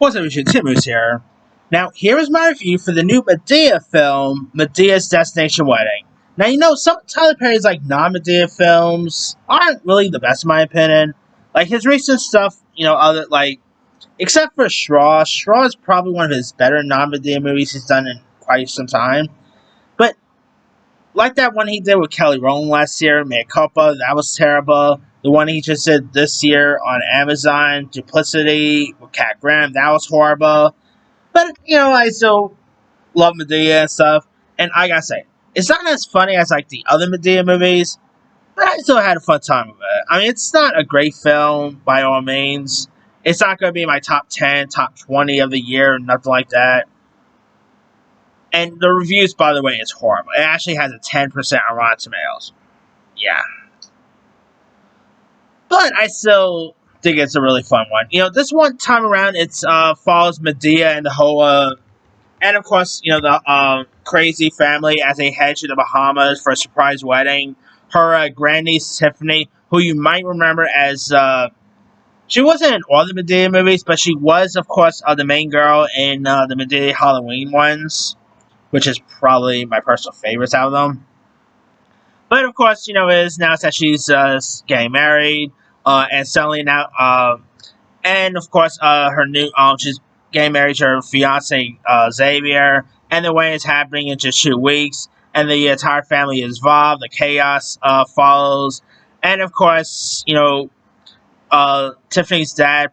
What's up, YouTube? Timus here. Now, here is my review for the new Madea film, Madea's Destination Wedding. Now, you know, some Tyler Perry's, non-Madea films aren't really the best in my opinion. Like, his recent stuff, except for Straw. Straw is probably one of his better non-Madea movies he's done in quite some time. But, like that one he did with Kelly Rowland last year, Mea Culpa, that was terrible. The one he just did this year on Amazon, Duplicity, with Cat Graham, that was horrible. But, I still love Madea and stuff. And I gotta say, it's not as funny as, the other Madea movies, but I still had a fun time with it. I mean, it's not a great film, by all means. It's not gonna be my top 10, top 20 of the year, nothing like that. And the reviews, by the way, is horrible. It actually has a 10% on Rotten Tomatoes. Yeah. But I still think it's a really fun one. This one time around, it's follows Madea and the whole, and of course, the crazy family as they head to the Bahamas for a surprise wedding. Her grandniece Tiffany, who you might remember as, she wasn't in all the Madea movies, but she was, of course, the main girl in the Madea Halloween ones, which is probably my personal favorites out of them. But of course, it is announced that she's getting married. And suddenly now, and of course, her new, she's getting married to her fiance, Xavier, and the wedding is happening in just 2 weeks, and the entire family is involved, the chaos, follows, and of course, Tiffany's dad,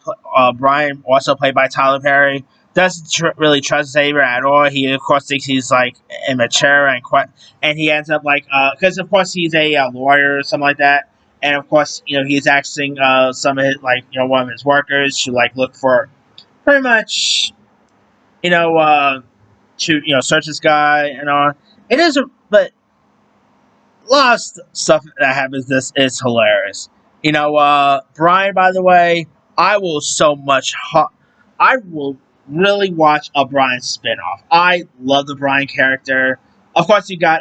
Brian, also played by Tyler Perry, doesn't really trust Xavier at all. He, of course, thinks he's, immature, and he ends up, because, of course, he's a lawyer or something like that. And, of course, he's asking some of his, one of his workers to, look for pretty much, to, search this guy and all. It is, but a lot of stuff that happens this is hilarious. Brian, by the way, I will really watch a Brian spinoff. I love the Brian character. Of course, you got,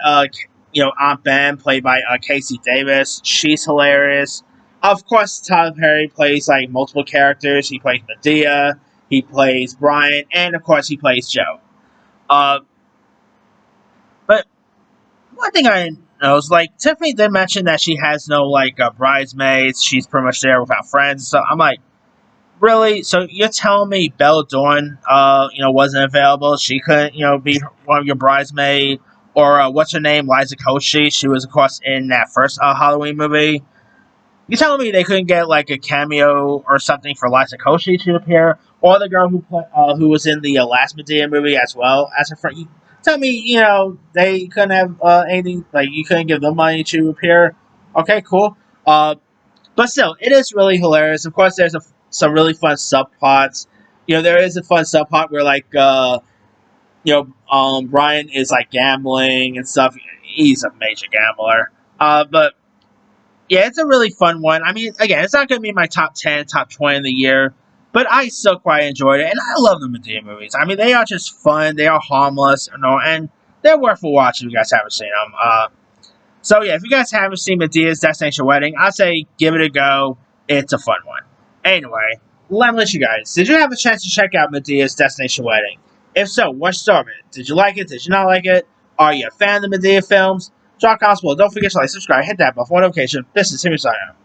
Aunt Ben, played by Casey Davis. She's hilarious. Of course, Tyler Perry plays, multiple characters. He plays Madea, he plays Brian, and, of course, he plays Joe. But one thing I know is, Tiffany did mention that she has no, bridesmaids. She's pretty much there without friends. So I'm like, really? So you're telling me Bella Dawn, wasn't available? She couldn't, be one of your bridesmaids? Or, what's her name, Liza Koshy? She was, of course, in that first Halloween movie. You telling me they couldn't get, a cameo or something for Liza Koshy to appear? Or the girl who was in the last Madea movie as well as her friend? You tell me, they couldn't have anything, you couldn't give them money to appear? Okay, cool. But still, it is really hilarious. Of course, there's some really fun subplots. There is a fun subplot where, Brian is gambling and stuff. He's a major gambler. But yeah, it's a really fun one. I mean, again, it's not going to be my top 10, top 20 of the year, but I still quite enjoyed it. And I love the Madea movies. I mean, they are just fun. They are harmless, and they're worth a watch if you guys haven't seen them. So yeah, if you guys haven't seen Madea's Destination Wedding, I'd say give it a go. It's a fun one. Anyway, let me let you guys. Did you have a chance to check out Madea's Destination Wedding? If so, what's your thought of it? Did you like it? Did you not like it? Are you a fan of the Madea films? Drop comments below. Don't forget to subscribe, hit that bell for notification. This is Timmy signing out.